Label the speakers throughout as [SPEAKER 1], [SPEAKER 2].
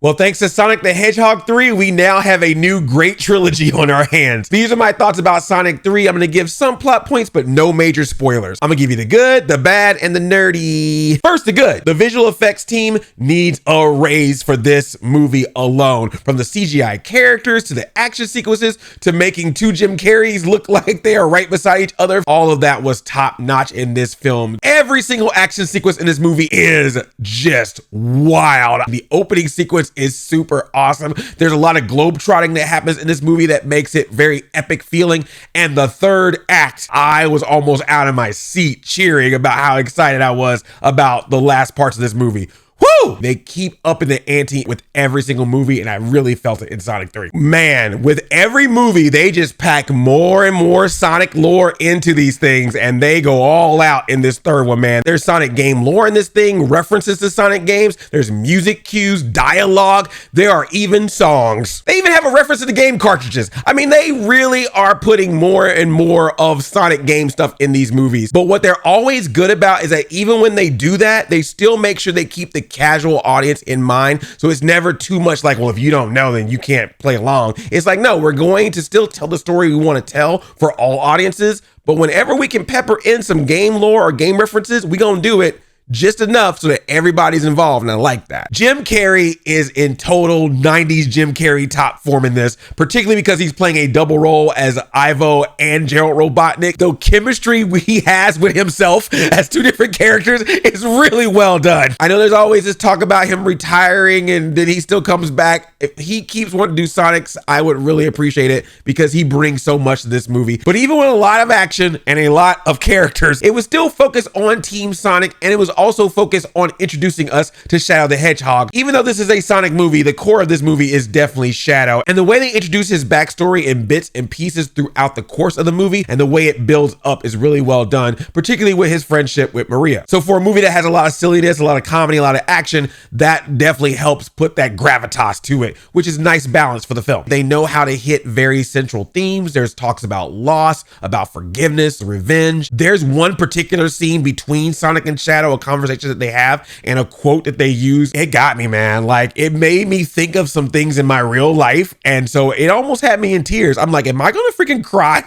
[SPEAKER 1] Well, thanks to Sonic the Hedgehog 3, we now have a new great trilogy on our hands. These are my thoughts about Sonic 3. I'm going to give some plot points, but no major spoilers. I'm going to give you the good, the bad, and the nerdy. First, the good. The visual effects team needs a raise for this movie alone. From the CGI characters to the action sequences to making two Jim Carreys look like they are right beside each other. All of that was top notch in this film. Every single action sequence in this movie is just wild. The opening sequence is super awesome. There's a lot of globetrotting that happens in this movie that makes it very epic feeling. And the third act, I was almost out of my seat cheering about how excited I was about the last parts of this movie. Woo! They keep upping the ante with every single movie, and I really felt it in Sonic 3. Man, with every movie, they just pack more and more Sonic lore into these things, and they go all out in this third one, man. There's Sonic game lore in this thing, references to Sonic games, there's music cues, dialogue, there are even songs. They even have a reference to the game cartridges. I mean, they really are putting more and more of Sonic game stuff in these movies. But what they're always good about is that even when they do that, they still make sure they keep the casual audience in mind. So it's never too much like, well, if you don't know, then you can't play along. It's like, no, we're going to still tell the story we want to tell for all audiences. But whenever we can pepper in some game lore or game references, we gonna do it just enough so that everybody's involved, and I like that. Jim Carrey is in total 90s Jim Carrey top form in this, particularly because he's playing a double role as Ivo and Gerald Robotnik. The chemistry he has with himself as two different characters is really well done. I know there's always this talk about him retiring and then he still comes back. If he keeps wanting to do Sonics, I would really appreciate it because he brings so much to this movie. But even with a lot of action and a lot of characters, it was still focused on Team Sonic, and it was also focused on introducing us to Shadow the Hedgehog. Even though this is a Sonic movie, the core of this movie is definitely Shadow. And the way they introduce his backstory in bits and pieces throughout the course of the movie and the way it builds up is really well done, particularly with his friendship with Maria. So for a movie that has a lot of silliness, a lot of comedy, a lot of action, that definitely helps put that gravitas to it, which is nice balance for the film. They know how to hit very central themes. There's talks about loss, about forgiveness, revenge. There's one particular scene between Sonic and Shadow, a conversation that they have and a quote that they use. It got me, man. Like, it made me think of some things in my real life, and so it almost had me in tears. I'm like, am I gonna freaking cry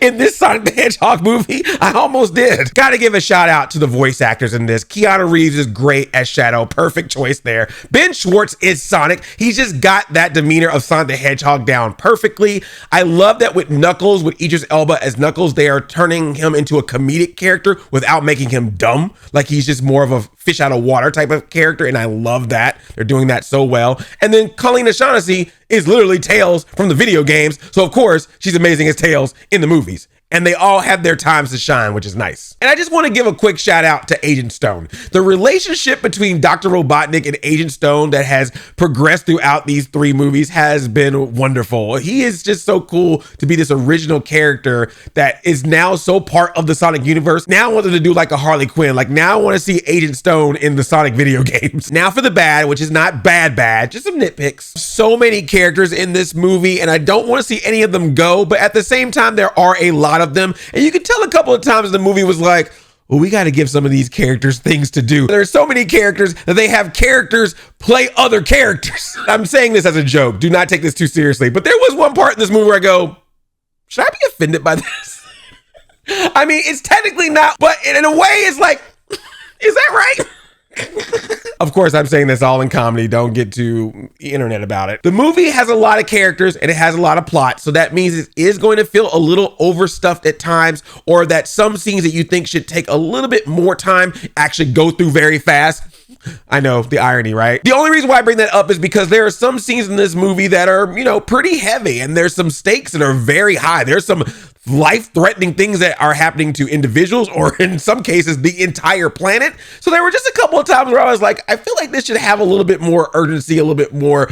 [SPEAKER 1] in this Sonic the Hedgehog movie? I almost did. Gotta give a shout out to the voice actors in this. Keanu Reeves is great as Shadow. Perfect choice there. Ben Schwartz is Sonic. He's just got that demeanor of Sonic the Hedgehog down perfectly. I love that with Knuckles, with Idris Elba as Knuckles, they are turning him into a comedic character without making him dumb. Like, he's just more of a fish out of water type of character, and I love that. They're doing that so well. And then Colleen O'Shaughnessy is literally Tails from the video games. So of course, she's amazing as Tails in the movies. And they all have their times to shine, which is nice. And I just want to give a quick shout out to Agent Stone. The relationship between Dr. Robotnik and Agent Stone that has progressed throughout these three movies has been wonderful. He is just so cool to be this original character that is now so part of the Sonic universe. Now I want them to do like a Harley Quinn. Like, now I want to see Agent Stone in the Sonic video games. Now for the bad, which is not bad, just some nitpicks. So many characters in this movie, and I don't want to see any of them go, but at the same time, there are a lot of them. And you can tell a couple of times the movie was like, well, we got to give some of these characters things to do. There's so many characters that they have characters play other characters. I'm saying this as a joke. Do not take this too seriously. But there was one part in this movie where I go, should I be offended by this? I mean, it's technically not, but in a way it's like, is that right? Of course, I'm saying this all in comedy. Don't get too internet about it. The movie has a lot of characters and it has a lot of plot. So that means it is going to feel a little overstuffed at times, or that some scenes that you think should take a little bit more time actually go through very fast. I know, the irony, right? The only reason why I bring that up is because there are some scenes in this movie that are, pretty heavy, and there's some stakes that are very high. There's some life-threatening things that are happening to individuals, or in some cases, the entire planet. So there were just a couple of times where I was like, I feel like this should have a little bit more urgency, a little bit more,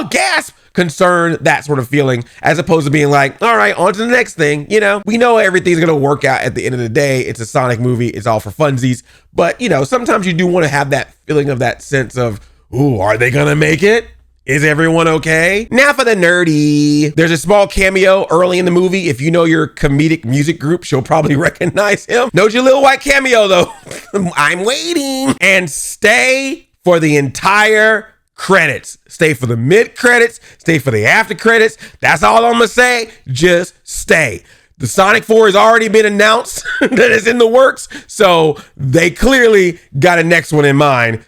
[SPEAKER 1] gasp, concern, that sort of feeling, as opposed to being like, all right, on to the next thing. We know everything's going to work out at the end of the day. It's a Sonic movie. It's all for funsies. But, sometimes you do want to have that feeling of that sense of, ooh, are they going to make it? Is everyone okay? Now for the nerdy. There's a small cameo early in the movie. If you know your comedic music group, you'll probably recognize him. No Jaleel White cameo though. I'm waiting. And stay for the entire credits. Stay for the mid credits, stay for the after credits. That's all I'm gonna say. Just stay. The Sonic 4 has already been announced that it's in the works, so they clearly got a next one in mind.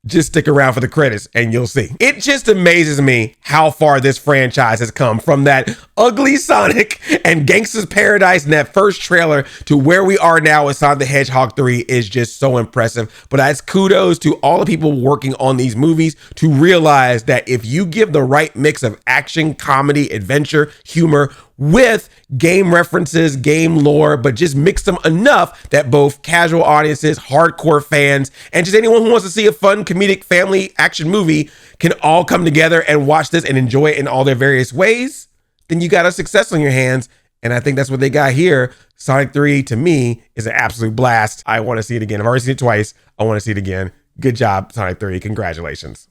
[SPEAKER 1] Just stick around for the credits and you'll see. It just amazes me how far this franchise has come from that ugly Sonic and Gangsta's Paradise in that first trailer to where we are now with Sonic the Hedgehog 3 is just so impressive. But that's kudos to all the people working on these movies to realize that if you give the right mix of action, comedy, adventure, humor, with game references, game lore, but just mix them enough that both casual audiences, hardcore fans, and just anyone who wants to see a fun comedic family action movie can all come together and watch this and enjoy it in all their various ways, then you got a success on your hands. And I think that's what they got here. Sonic 3 to me is an absolute blast. I want to see it again. I've already seen it twice. I want to see it again. Good job, Sonic 3. Congratulations.